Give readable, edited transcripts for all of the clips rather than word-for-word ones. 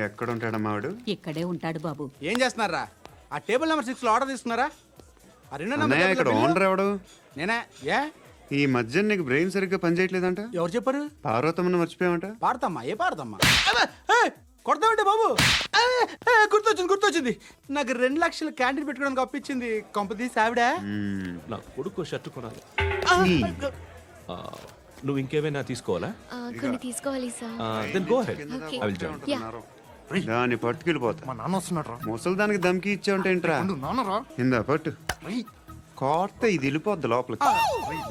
ఎక్కడ ఉంటాడమ్మా వాడు? ఇక్కడే ఉంటాడు బాబు. ఏం చేస్తున్నారా? ఆ టేబుల్ నెంబర్ 6 లో ఆర్డర్ తీసుకున్నారా? ఆ రెండో నెంబర్ అన్నయ్య, ఇక్కడ ఓనర్ ఎవడు? నేనే. ఏ ఈ మధ్య నీకు బ్రెయిన్ సరిగ్గా పనిచేయట్లేదంట. ఎవరు చెప్పారు? పార్వతమ్మను మర్చిపోయామంట. పాడతామ్మా, ఏ పాడతామ్మా? కొడతామంటే బాబు. గుర్తొచ్చింది. నాకు 2 లక్షలు క్యాంటీన్ పెట్టుకోవడానికి అప్పించింది కొంపతీసి ఆవిడ. నా కొడుకు షర్ట్ కొనాలి. నువ్వు ఇంకేమైనా తీసుకోవాలా? కొన్ని తీసుకోవాలి sir. Then go ahead. Okay. I will join. దాన్ని పట్టుకెళ్ళిపోతా. మా నాన్న వస్తున్నాడు. ముసలి దానికి దమ్కి ఇచ్చావంటే ఏంట్రా? నాన్నరా ఇందా పట్టు. కోర్త ఇది వెళ్ళిపోద్ది లోపలికి.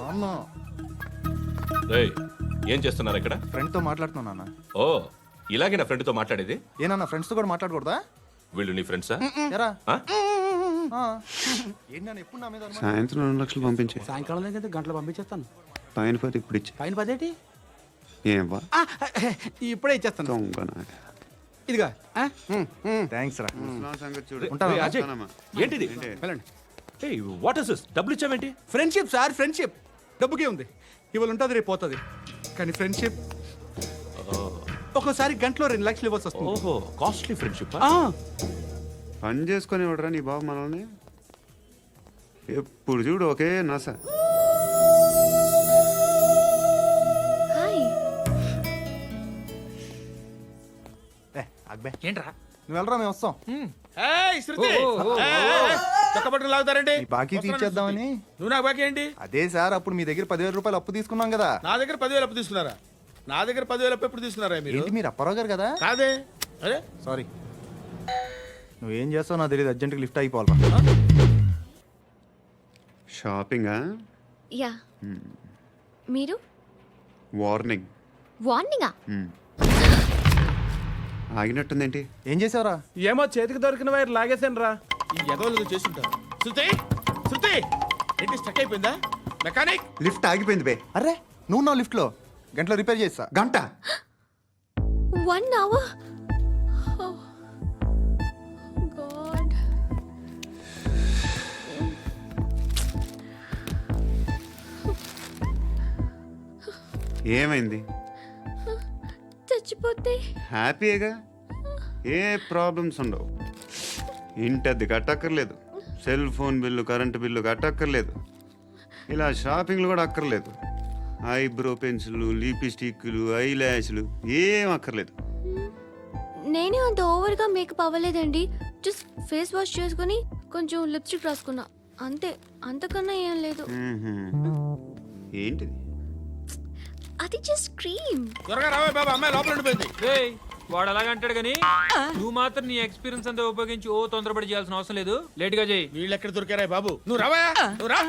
నాన్న రేయ్, ఏం చేస్తున్నారు ఇక్కడ? ఫ్రెండ్ తో మాట్లాడుతున్నా నాన్న. ఓ, ఇలాగే నా ఫ్రెండ్ తో మాట్లాడేది? ఏనా ఫ్రెండ్స్ తో కూడా మాట్లాడకూడదా? వీళ్ళు నీ ఫ్రెండ్సా? ఎరా ఏంటి నాన్న ఎప్పుడు నా మీద అనుమానం? సాయంత్రం 2 లక్షలు పంపించే. సాయంకాలం దగ్గర గంటలు పంపించేస్తాను. పైన పోతే ఇప్పుడు ఇచ్చే. పైన 10 ఏం వా ఇప్పుడే ఇచ్చేస్తాను. దొంగనా. ఇదిగా థ్యాంక్స్ రా. ముసలాం సంగతి చూడు. ఉంటావా? రేయ్, అజయ్, వస్తానమ్మా. ఏంటిది? వెళ్ళండి. ఏయ్, వాట్ ఇస్ దిస్? డబ్బులు ఇచ్చావేంటి? Friendship sir, friendship. డబ్బుకే ఉంది. ఇవాళ ఉంటుంది, రేపు పోతుంది. కానీ ఫ్రెండ్షిప్ ఒక్కోసారి గంటలో 2 లక్షలు ఇవ్వాల్సి వస్తుంది. ఓహో, కాస్ట్లీ ఫ్రెండ్షిప్. పని చేసుకొని ఇవ్వడరా నీ బాబు మనల్ని? ఎప్పుడు చూడు ఒకే నస. హాయ్. అక్బే ఏంట్రా? నువ్వు వెళ్ళరా, మేము వస్తాం. లాగుతారండి. ఈ బాకీ తీర్చేద్దామని. నువ్వు నాకు బాకీ ఏంటి? అదే సార్, అప్పుడు మీ దగ్గర 10,000 రూపాయలు అప్పు తీసుకున్నాం కదా. నా దగ్గర 10,000 అప్పు తీసుకున్నారా? నా దగ్గర 10,000 అప్పు ఎప్పుడు తీసుకున్నారా మీరు? ఏంటి మీరు అప్పారావు గారు కదా? కాదే. అరే సారీ. నువ్వేం చేస్తావు నాకు తెలియదు. అర్జెంట్గా లిఫ్ట్ అయిపోవాలి. షాపింగా? యా. మీరు వార్నింగ్. వార్నింగా? ఆగినట్టుందేంటి? ఏం చేసావురా? ఏమో చేతికి దొరికిన వైర్ లాగేసాను రా. ఈ ఎగవలు చేస్తుంటారు. శృతి ఏంటి స్టక్ అయిపోయిందా? మెకానిక్. లిఫ్ట్ ఆగిపోయింది బే. అరే నువ్వు నా లిఫ్ట్లో గంటలో రిపేర్ చేస్తా. గంట? 1 hour. Oh God. ఏమైంది? చచ్చిపోతే హ్యాపీగా, ఏ ప్రాబ్లమ్స్ ఉండవు. ఇంటద్ది కట్టక్కర్లేదు, cell phone bill, current bill కట్టక్కర్లేదు, ఇలా షాపింగ్లు కూడా అక్కర్లేదు. ఐబ్రో పెన్సిల్, లిప్స్టిక్లు, ఐ ల్యాష్లు ఏం అక్కర్లేదు. నేనే అంత ఓవర్గా మేకప్ అవ్వలేదండి. జస్ట్ ఫేస్ వాష్ చేసుకుని కొంచెం లిప్స్టిక్ రాసుకున్నా అంతే. అంతకన్నా ఏం లేదు. ఏంటిది? అది జస్ట్ క్రీమ్. త్వరగా రావే బాబా, అమ్మాయి లోపల ఉండిపోయింది. వాడు అలాగంటాడు కానీ నువ్వు మాత్రం నీ ఎక్స్పీరియన్స్ అంతా ఉపయోగించి తొందరపడి చేయాల్సిన అవసరం లేదు. లేట్ గా చేయి. వీళ్ళు ఎక్కడ దొరికారా బాబు? నువ్వు రావా, నువ్వు రా.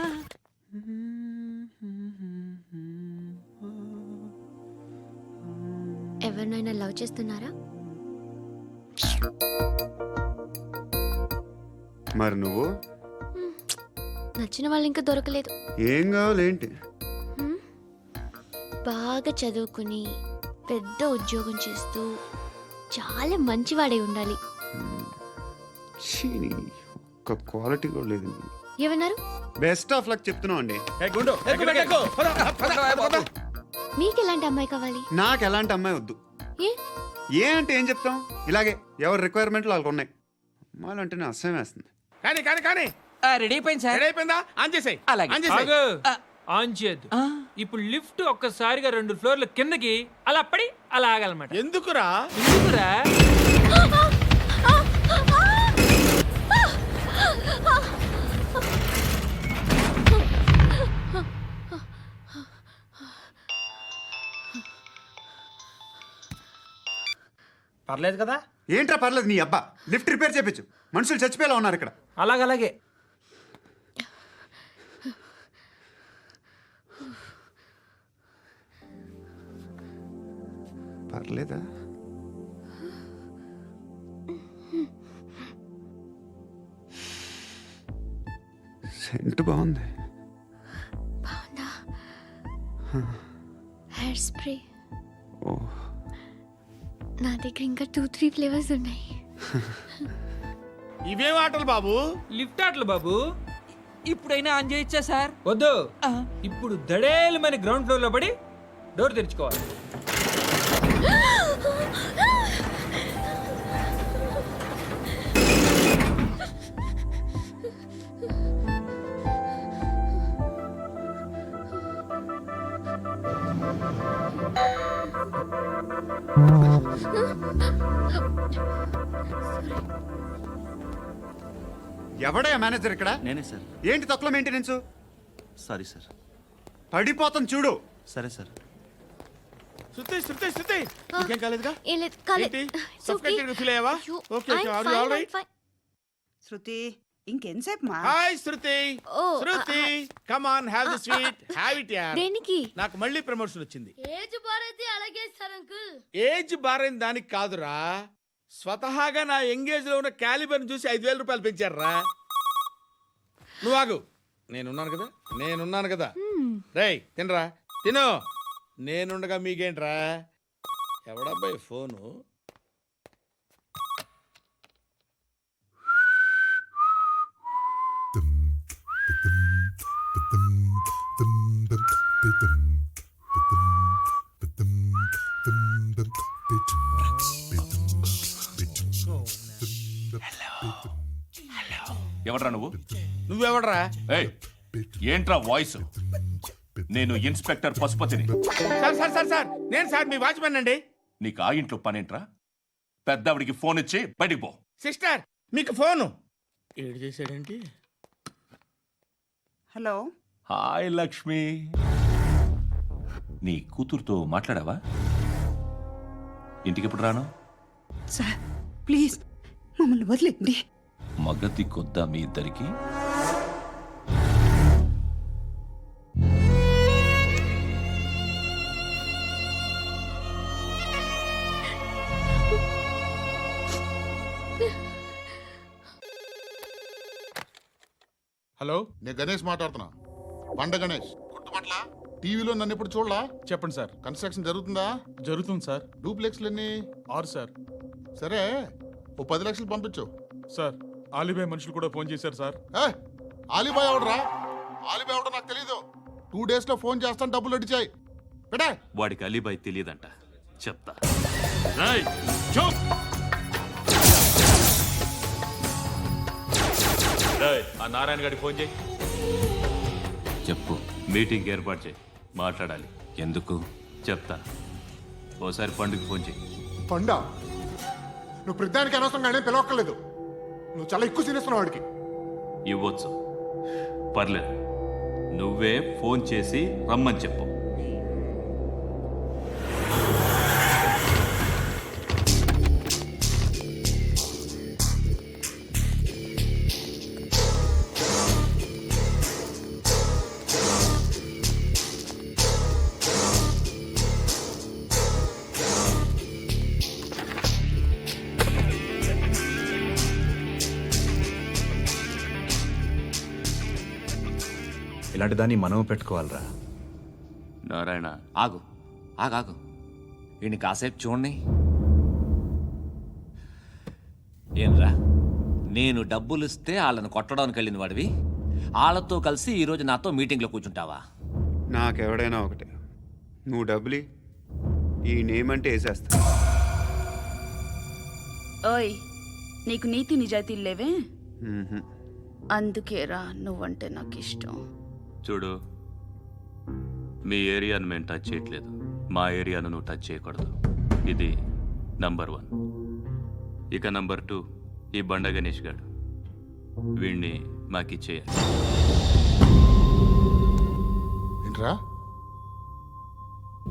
ఎవరినైనా లవ్ చేస్తున్నారా? మరి నువ్వు? నచ్చిన వాళ్ళు ఇంకా దొరకలేదు. ఏం కావాలి ఏంటి? బాగా చదువుకుని పెద్ద ఉద్యోగం చేస్తూ చాలా మంచివాడై ఉండాలి. ఒక్క క్వాలిటీ కూడా లేదు. ఏమన్నారు? బెస్ట్ ఆఫ్ లక్ చెప్తున్నావు అండి. మీకు ఎలాంటి అమ్మాయి కావాలి? నాకు ఎలాంటి అమ్మాయి వద్దు. ఏ అంటే ఏం చెప్తాం? ఇలాగే ఎవరి రిక్వైర్మెంట్లు వాళ్ళకు ఉన్నాయి. అమ్మాయిలు అంటే నేను అసహ్యం వేస్తుంది. కానీ రెడీ అయిపోయింది సార్. రెడీ అయిపోయిందా? ఆన్ చేసేయ్. ఆగు. ఆన్ చేయద్దు. ఇప్పుడు లిఫ్ట్ ఒక్కసారిగా 2 ఫ్లోర్ల కిందకి అలా పడి అలా ఆగాలన్నమాట. ఎందుకురా? ఎందుకురా? పర్లేదు కదా? ఏంట్రా పర్లేదు నీ అబ్బా. లిఫ్ట్ రిపేర్ చేయించు. మనుషులు చచ్చిపోయేలా ఉన్నారు ఇక్కడ. అలాగే పర్లేదా? సెంట్ బాగుంది. బాగుందా? Hair spray. ఓ, నా దగ్గర ఇంకా 2-3 ఫ్లేవర్స్ ఉన్నాయి. ఇవేం ఆటలు బాబు? లిఫ్ట్ ఆటలు బాబు. ఇప్పుడైనా ఆన్ చేయొచ్చా సార్? వద్దు. ఇప్పుడు దడేలమని గ్రౌండ్ ఫ్లోర్ లో పడి డోర్ తెరుచుకోవాలి. ఎవడయ్యా మేనేజర్ ఇక్కడ? నేనే సార్. ఏంటి తక్కువ మెయింటెనెన్స్? Sorry sir. పడిపోతాం చూడు. సరే సార్. శృతి ఇంకేం కాలేదుగా? ఏం లేదు, కాలేదు. ఏంటి? It's okay. Suffocated గా feel అయ్యావా? అయ్యో, Okay, I'm are you fine, all I'm right? fine. శృతి ఇంకెంతసేపు మా hi Shruti. Oh, Shruti come on have the sweet. Have it యార్. దేనికి? నాకు మళ్ళీ ప్రమోషన్ వచ్చింది. ఏజ్ బారైతే అలాగే సార్ అంకుల్. ఏజ్ బారైన దానికి కాదురా, స్వతహాగా నా ఎంగేజ్ లో ఉన్న క్యాలిబర్ చూసి 5,000 రూపాయలు పెంచారా. నువ్వు ఆగు, నేనున్నాను కదా. రేయ్ తినరా, తిను. నేనుండగా మీకేంట్రా? ఎవడబ్బాయి ఫోను? ఎవడ్రా నువ్వు? నువ్వెవడరా? ఏయ్, ఏంట్రా వాయిస్? నేను ఇన్స్పెక్టర్ పశుపతిని. సార్ నేను సార్ మీ వాచ్మెన్ అండి. నీకు ఆ ఇంట్లో పనేంట్రా? పెద్దవిడికి ఫోన్ ఇచ్చి బయటికి పో. సిస్టర్ మీకు ఫోను. ఏడు చేశాడేంటి? హలో హాయ్ లక్ష్మి, నీ కూతురుతో మాట్లాడావా? ఇంటికి ఎప్పుడు రాను? సార్ ప్లీజ్ మమ్మల్ని వదిలేండి. మగతి కొద్దా మీ ఇద్దరికి? హలో, నేను గణేష్ మాట్లాడుతున్నా. బండ గణేష్ గుర్తుపట్ల? టీవీలో నన్ను ఇప్పుడు చూడలా? చెప్పండి సార్. కన్స్ట్రక్షన్ జరుగుతుందా? జరుగుతుంది సార్. డూప్లెక్స్లు ఎన్ని? 6 సార్. సరే, ఓ 10 లక్షలు పంపించు. సార్ ఆలిబాయ్ మనుషులు కూడా ఫోన్ చేశారు సార్. ఆలిబాయ్ ఎవడరా? ఆలిబాయ్ ఎవడో నాకు తెలీదు. 2 days లో ఫోన్ చేస్తాను, డబ్బులు అడిచాయి పెట్టే. వాడికి అలీబాయ్ తెలియదంట, చెప్తా. ఆ నారాయణ గారికి ఫోన్ చేయి. చెప్పు, మీటింగ్ ఏర్పాటు చేయి, మాట్లాడాలి. ఎందుకు చెప్తా. ఓసారి పండుగ ఫోన్ చేయి. పండ నువ్వు ప్రతిదానికి అనవసరంగానే పిలవక్కర్లేదు. నువ్వు చాలా ఎక్కువ సీనిస్తున్నావు వాడికి. ఇవ్వచ్చు, పర్లేదు. నువ్వే ఫోన్ చేసి రమ్మని చెప్పు. ఇలాంటి దాన్ని మనం పెట్టుకోవాలరా. నారాయణ, ఆగు ఆగాగు, ఈయన కాసేపు చూడండి. ఏంరా, నేను డబ్బులు ఇస్తే వాళ్ళని కొట్టడానికి వెళ్ళిన వాడివి, వాళ్ళతో కలిసి ఈరోజు నాతో మీటింగ్లో కూర్చుంటావా? నాకెవడైనా ఒకటే, నువ్వు డబ్బులి, ఈ నేమ్ అంటే వేసేస్తా. ఓయ్, నీకు నీతి నిజాయితీలు లేవే, మ్హూ. అందుకేరా నువ్వంటే నాకు ఇష్టం. చూడు, మీ ఏరియాను మేము టచ్ చేయట్లేదు, మా ఏరియాను నువ్వు టచ్ చేయకూడదు. ఇది నంబర్ 1. ఇక నంబర్ 2, ఈ బండ గణేష్ గారు, వీణ్ణి మాకిచ్చేయాలి. ఏంట్రా,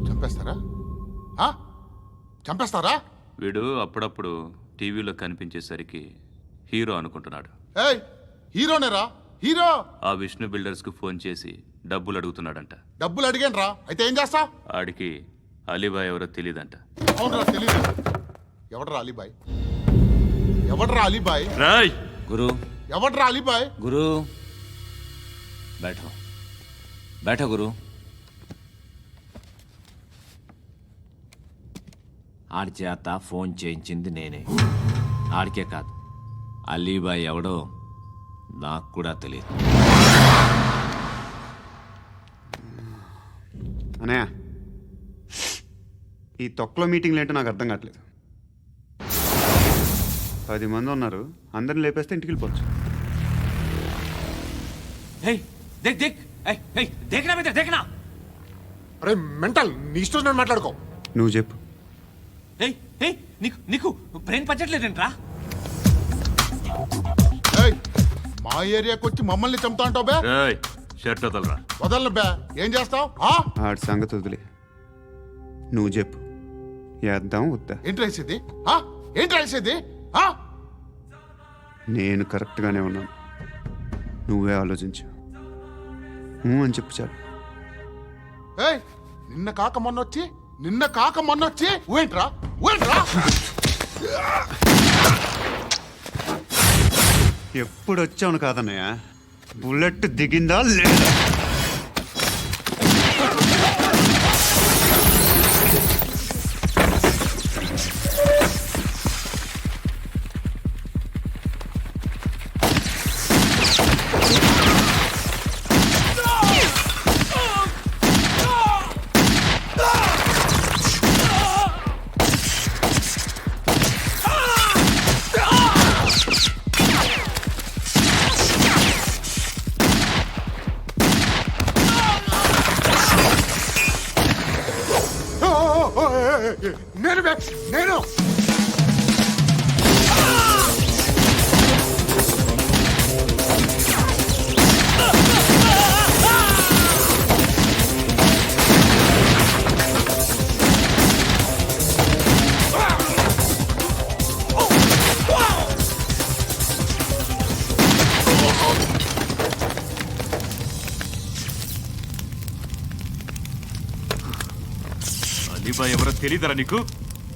చంపేస్తారా? చంపేస్తారా? వీడు అప్పుడప్పుడు టీవీలో కనిపించేసరికి హీరో అనుకుంటున్నాడు. ఏయ్, హీరోనేరా, హీరో. ఆ విష్ణు బిల్డర్స్కు ఫోన్ చేసి డబ్బులు అడుగుతున్నాడంట. డబ్బులు అడిగాను, అయితే ఏం చేస్తా? ఆడికి అలీబాయ్ ఎవరో తెలియదంట. అవునరా, తెలీదు. ఎవడరా అలీబాయ్? ఎవడరా అలీబాయ్? గురు, ఎవడరా అలీబాయ్? గురు బైఠో బైఠో గురు. ఆడి చేత ఫోన్ చేయించింది నేనే. ఆడికే కాదు, అలీబాయ్ ఎవడో నాకు కూడా తెలియదు. అనయ్య, ఈ తొక్కలో మీటింగ్లు ఏంటో నాకు అర్థం కావట్లేదు. 10 మంది ఉన్నారు, అందరిని లేపేస్తే ఇంటికి వెళ్ళిపోవచ్చు. देखना అరే మెంటల్, నీ ఇష్టం నేను మాట్లాడుకో. నువ్వు చెప్పు, ఏయ్ ఏయ్ నీకు నీకు బ్రెయిన్ పచ్చట్లేదంట్రా? ఏయ్, మా ఏరియాకి వచ్చి మమ్మల్ని చంపుతా అంటావు బే? రేయ్ షర్ట్ వదలరా. వదలను బే. ఏం చేస్తావు? ఆడి సంగతి వదిలే, నువ్వు చెప్పు, వేద్దాం వద్దా? ఏంటి రాసేది? ఏంటి రాసేది? నేను కరెక్ట్గానే ఉన్నాను, నువ్వే ఆలోచించు. అని చెప్పు చాలు. ఏయ్, నిన్న కాక మొన్నొచ్చి ఊయంట్రా. ఎప్పుడు వచ్చావును కాదన్నయ్య, బుల్లెట్ దిగిందా లేదా? నేను అలీబాయ్ ఎవరో తెలీదరా నీకు?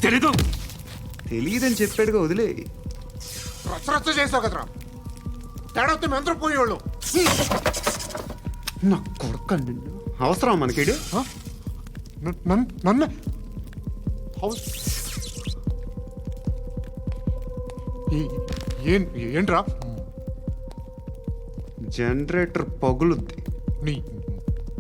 తెలీదు? తెలియదని చెప్పాడుగా, వదిలే. రచ్చ చేసావు కదరా. తేడా వస్తే మెంతరం పోయేవాళ్ళు. నా కొడుకు నిన్ను అవసరం మనకిడు. నన్ను ఏంట్రా? జనరేటర్ పగులుద్ది. నీ